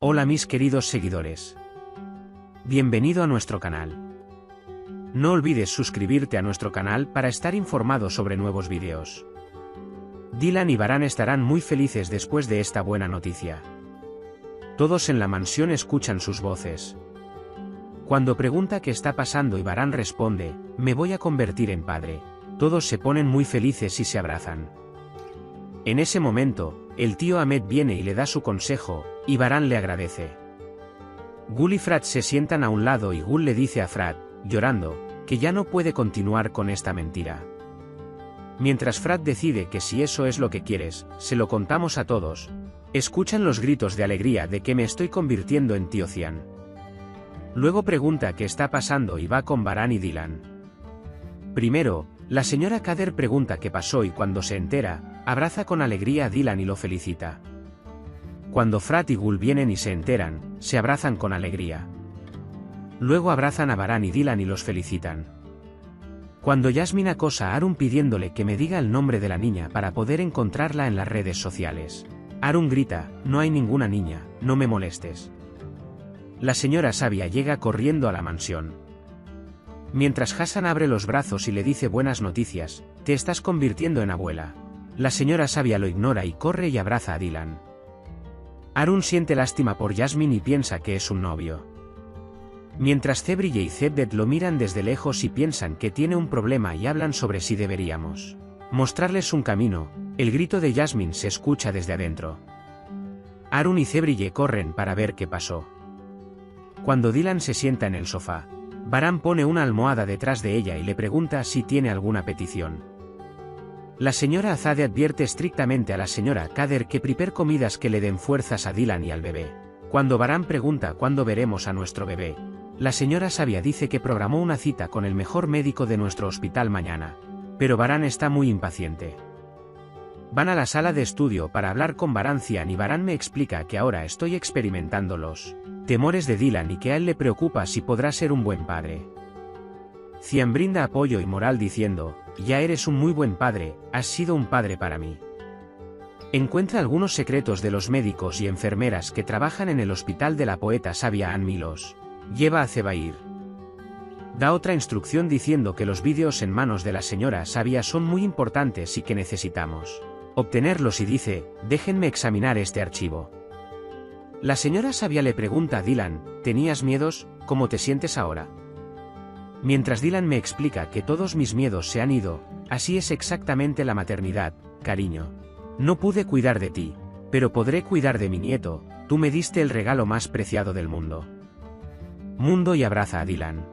Hola mis queridos seguidores. Bienvenido a nuestro canal. No olvides suscribirte a nuestro canal para estar informado sobre nuevos vídeos. Dylan y Baran estarán muy felices después de esta buena noticia. Todos en la mansión escuchan sus voces. Cuando pregunta qué está pasando y Baran responde, me voy a convertir en padre, todos se ponen muy felices y se abrazan. En ese momento, el tío Ahmed viene y le da su consejo, y Baran le agradece. Gul y Frat se sientan a un lado y Gul le dice a Frat, llorando, que ya no puede continuar con esta mentira. Mientras Frat decide que si eso es lo que quieres, se lo contamos a todos, escuchan los gritos de alegría de que me estoy convirtiendo en tío Cian. Luego pregunta qué está pasando y va con Baran y Dylan. Primero, la señora Kader pregunta qué pasó y cuando se entera, abraza con alegría a Dylan y lo felicita. Cuando Frat y Gul vienen y se enteran, se abrazan con alegría. Luego abrazan a Baran y Dylan y los felicitan. Cuando Jasmine acosa a Arun pidiéndole que me diga el nombre de la niña para poder encontrarla en las redes sociales, Arun grita, no hay ninguna niña, no me molestes. La señora Sabia llega corriendo a la mansión. Mientras Hassan abre los brazos y le dice buenas noticias, te estás convirtiendo en abuela. La señora Sabia lo ignora y corre y abraza a Dylan. Arun siente lástima por Jasmine y piensa que es un novio. Mientras Cebrille y Zebdet lo miran desde lejos y piensan que tiene un problema y hablan sobre si deberíamos mostrarles un camino, el grito de Jasmine se escucha desde adentro. Arun y Cebrille corren para ver qué pasó. Cuando Dylan se sienta en el sofá, Baran pone una almohada detrás de ella y le pregunta si tiene alguna petición. La señora Azade advierte estrictamente a la señora Kader que prepare comidas que le den fuerzas a Dylan y al bebé. Cuando Baran pregunta cuándo veremos a nuestro bebé, la señora Sabia dice que programó una cita con el mejor médico de nuestro hospital mañana. Pero Baran está muy impaciente. Van a la sala de estudio para hablar con Baran Cian y Baran me explica que ahora estoy experimentando los temores de Dylan y que a él le preocupa si podrá ser un buen padre. Cian brinda apoyo y moral diciendo, ya eres un muy buen padre, has sido un padre para mí. Encuentra algunos secretos de los médicos y enfermeras que trabajan en el hospital de la poeta Sabia Ann Milos. Lleva a Zebair. Da otra instrucción diciendo que los vídeos en manos de la señora Sabia son muy importantes y que necesitamos obtenerlos y dice, déjenme examinar este archivo. La señora Sabia le pregunta a Dylan, ¿tenías miedos? ¿Cómo te sientes ahora? Mientras Dylan me explica que todos mis miedos se han ido, así es exactamente la maternidad, cariño. No pude cuidar de ti, pero podré cuidar de mi nieto, tú me diste el regalo más preciado del mundo. Y abraza a Dylan.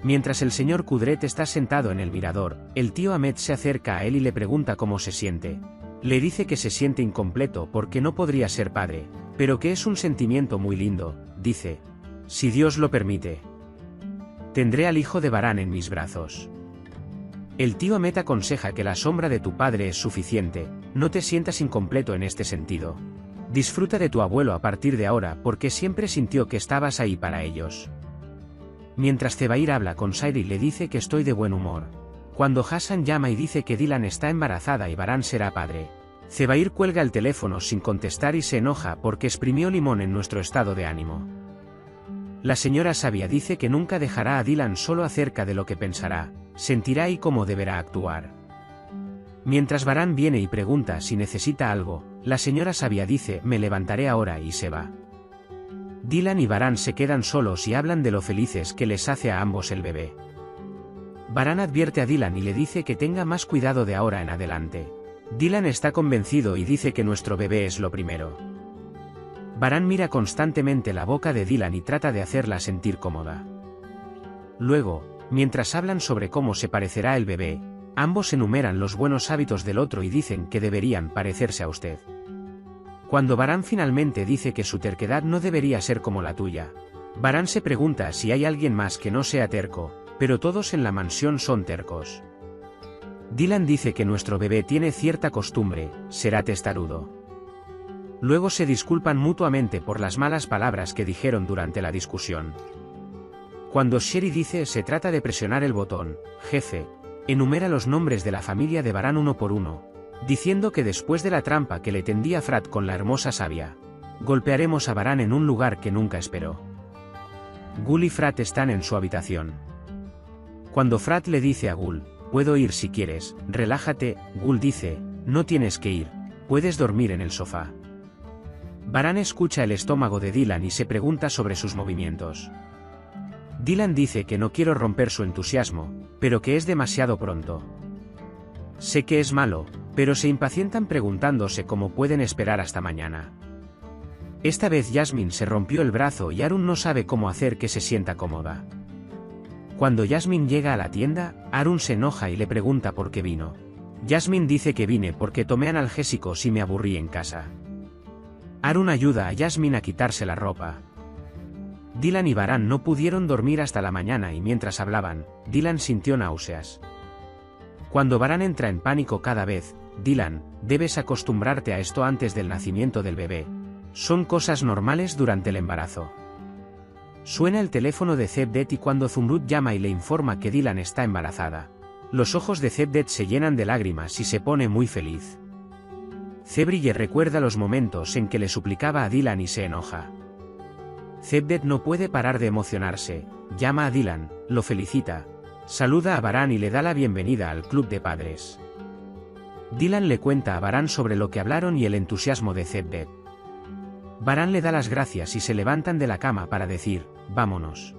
Mientras el señor Kudret está sentado en el mirador, el tío Ahmed se acerca a él y le pregunta cómo se siente. Le dice que se siente incompleto porque no podría ser padre, pero que es un sentimiento muy lindo, dice. Si Dios lo permite, tendré al hijo de Baran en mis brazos. El tío Ahmed aconseja que la sombra de tu padre es suficiente, no te sientas incompleto en este sentido. Disfruta de tu abuelo a partir de ahora porque siempre sintió que estabas ahí para ellos. Mientras Zebair habla con Sairi le dice que estoy de buen humor. Cuando Hassan llama y dice que Dylan está embarazada y Baran será padre, Zebair cuelga el teléfono sin contestar y se enoja porque exprimió limón en nuestro estado de ánimo. La señora Sabia dice que nunca dejará a Dylan solo acerca de lo que pensará, sentirá y cómo deberá actuar. Mientras Baran viene y pregunta si necesita algo, la señora Sabia dice me levantaré ahora y se va. Dylan y Baran se quedan solos y hablan de lo felices que les hace a ambos el bebé. Baran advierte a Dylan y le dice que tenga más cuidado de ahora en adelante. Dylan está convencido y dice que nuestro bebé es lo primero. Baran mira constantemente la boca de Dylan y trata de hacerla sentir cómoda. Luego, mientras hablan sobre cómo se parecerá el bebé, ambos enumeran los buenos hábitos del otro y dicen que deberían parecerse a usted. Cuando Baran finalmente dice que su terquedad no debería ser como la tuya, Baran se pregunta si hay alguien más que no sea terco, pero todos en la mansión son tercos. Dylan dice que nuestro bebé tiene cierta costumbre, será testarudo. Luego se disculpan mutuamente por las malas palabras que dijeron durante la discusión. Cuando Sherry dice se trata de presionar el botón, jefe, enumera los nombres de la familia de Baran uno por uno, diciendo que después de la trampa que le tendía Frat con la hermosa Sabia, golpearemos a Baran en un lugar que nunca esperó. Gul y Frat están en su habitación. Cuando Frat le dice a Gul, puedo ir si quieres, relájate, Gul dice, no tienes que ir, puedes dormir en el sofá. Baran escucha el estómago de Dylan y se pregunta sobre sus movimientos. Dylan dice que no quiero romper su entusiasmo, pero que es demasiado pronto. Sé que es malo, pero se impacientan preguntándose cómo pueden esperar hasta mañana. Esta vez Jasmine se rompió el brazo y Arun no sabe cómo hacer que se sienta cómoda. Cuando Jasmine llega a la tienda, Arun se enoja y le pregunta por qué vino. Jasmine dice que vine porque tomé analgésicos y me aburrí en casa. Arun ayuda a Jasmine a quitarse la ropa. Dylan y Baran no pudieron dormir hasta la mañana y mientras hablaban, Dylan sintió náuseas. Cuando Baran entra en pánico cada vez, Dylan, debes acostumbrarte a esto antes del nacimiento del bebé. Son cosas normales durante el embarazo. Suena el teléfono de Cevdet y cuando Zumrud llama y le informa que Dylan está embarazada, los ojos de Cevdet se llenan de lágrimas y se pone muy feliz. Cebrille recuerda los momentos en que le suplicaba a Dylan y se enoja. Cevdet no puede parar de emocionarse, llama a Dylan, lo felicita, saluda a Baran y le da la bienvenida al club de padres. Dylan le cuenta a Baran sobre lo que hablaron y el entusiasmo de Cevdet. Baran le da las gracias y se levantan de la cama para decir, vámonos.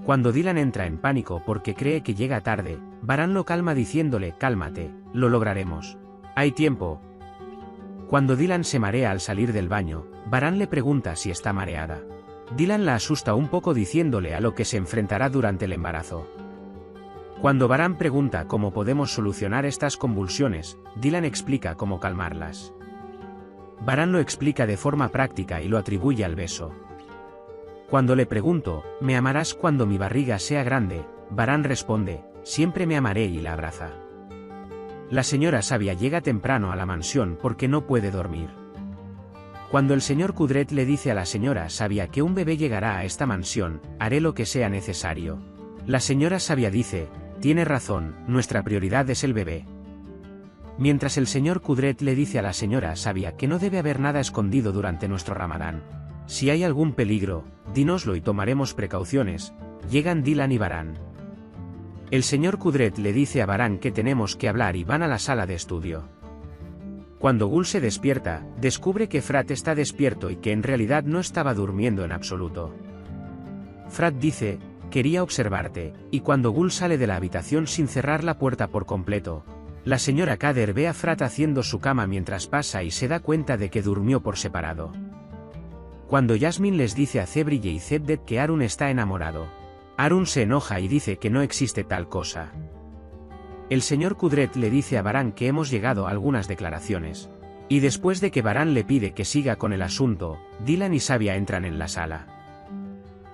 Cuando Dylan entra en pánico porque cree que llega tarde, Baran lo calma diciéndole, cálmate, lo lograremos. Hay tiempo. Cuando Dylan se marea al salir del baño, Baran le pregunta si está mareada. Dylan la asusta un poco diciéndole a lo que se enfrentará durante el embarazo. Cuando Baran pregunta cómo podemos solucionar estas convulsiones, Dylan explica cómo calmarlas. Baran lo explica de forma práctica y lo atribuye al beso. Cuando le pregunto, ¿me amarás cuando mi barriga sea grande?, Baran responde, siempre me amaré y la abraza. La señora Sabia llega temprano a la mansión porque no puede dormir. Cuando el señor Kudret le dice a la señora Sabia que un bebé llegará a esta mansión, haré lo que sea necesario. La señora Sabia dice, tiene razón, nuestra prioridad es el bebé. Mientras el señor Kudret le dice a la señora Sabia que no debe haber nada escondido durante nuestro Ramadán. Si hay algún peligro, dínoslo y tomaremos precauciones, llegan Dylan y Baran. El señor Kudret le dice a Baran que tenemos que hablar y van a la sala de estudio. Cuando Gul se despierta, descubre que Frat está despierto y que en realidad no estaba durmiendo en absoluto. Frat dice, quería observarte, y cuando Gul sale de la habitación sin cerrar la puerta por completo, la señora Kader ve a Frat haciendo su cama mientras pasa y se da cuenta de que durmió por separado. Cuando Jasmine les dice a Cebrille y Cevdet que Arun está enamorado, Arun se enoja y dice que no existe tal cosa. El señor Kudret le dice a Baran que hemos llegado a algunas declaraciones, y después de que Baran le pide que siga con el asunto, Dylan y Sabia entran en la sala.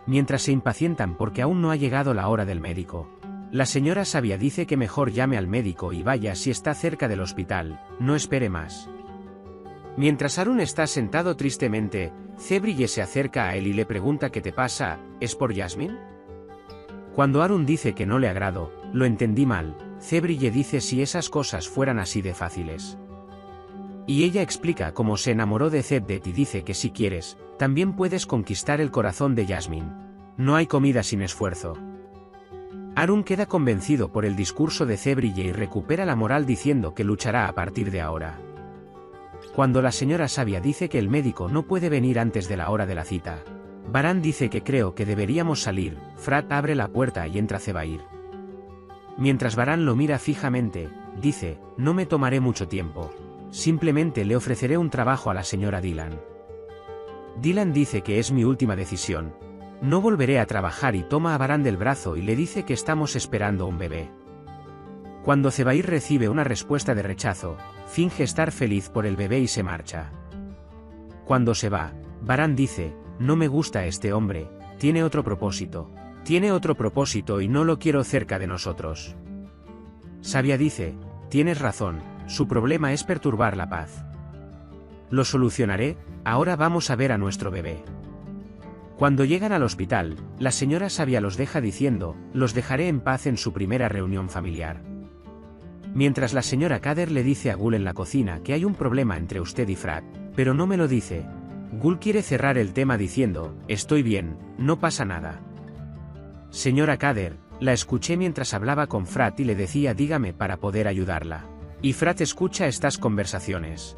Mientras se impacientan porque aún no ha llegado la hora del médico, la señora Sabia dice que mejor llame al médico y vaya si está cerca del hospital, no espere más. Mientras Arun está sentado tristemente, Cebrille se acerca a él y le pregunta qué te pasa, ¿es por Jasmine? Cuando Arun dice que no le agrado, lo entendí mal, Cebrille dice si esas cosas fueran así de fáciles. Y ella explica cómo se enamoró de Cevdet y dice que si quieres, también puedes conquistar el corazón de Jasmine. No hay comida sin esfuerzo. Arun queda convencido por el discurso de Cebrille y recupera la moral diciendo que luchará a partir de ahora. Cuando la señora Sabia dice que el médico no puede venir antes de la hora de la cita, Baran dice que creo que deberíamos salir, Frat abre la puerta y entra Zebair. Mientras Baran lo mira fijamente, dice, no me tomaré mucho tiempo, simplemente le ofreceré un trabajo a la señora Dylan. Dylan dice que es mi última decisión. No volveré a trabajar y toma a Baran del brazo y le dice que estamos esperando un bebé. Cuando Zebair recibe una respuesta de rechazo, finge estar feliz por el bebé y se marcha. Cuando se va, Baran dice, no me gusta este hombre, tiene otro propósito y no lo quiero cerca de nosotros. Sabia dice, tienes razón, su problema es perturbar la paz. Lo solucionaré, ahora vamos a ver a nuestro bebé. Cuando llegan al hospital, la señora Sabia los deja diciendo, los dejaré en paz en su primera reunión familiar. Mientras la señora Kader le dice a Gul en la cocina que hay un problema entre usted y Frat, pero no me lo dice. Gul quiere cerrar el tema diciendo, estoy bien, no pasa nada. Señora Kader, la escuché mientras hablaba con Frat y le decía dígame para poder ayudarla. Y Frat escucha estas conversaciones.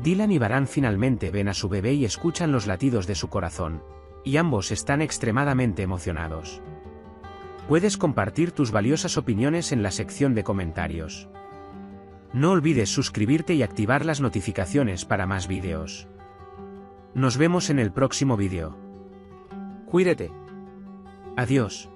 Dylan y Baran finalmente ven a su bebé y escuchan los latidos de su corazón. Y ambos están extremadamente emocionados. Puedes compartir tus valiosas opiniones en la sección de comentarios. No olvides suscribirte y activar las notificaciones para más vídeos. Nos vemos en el próximo vídeo. Cuídate. Adiós.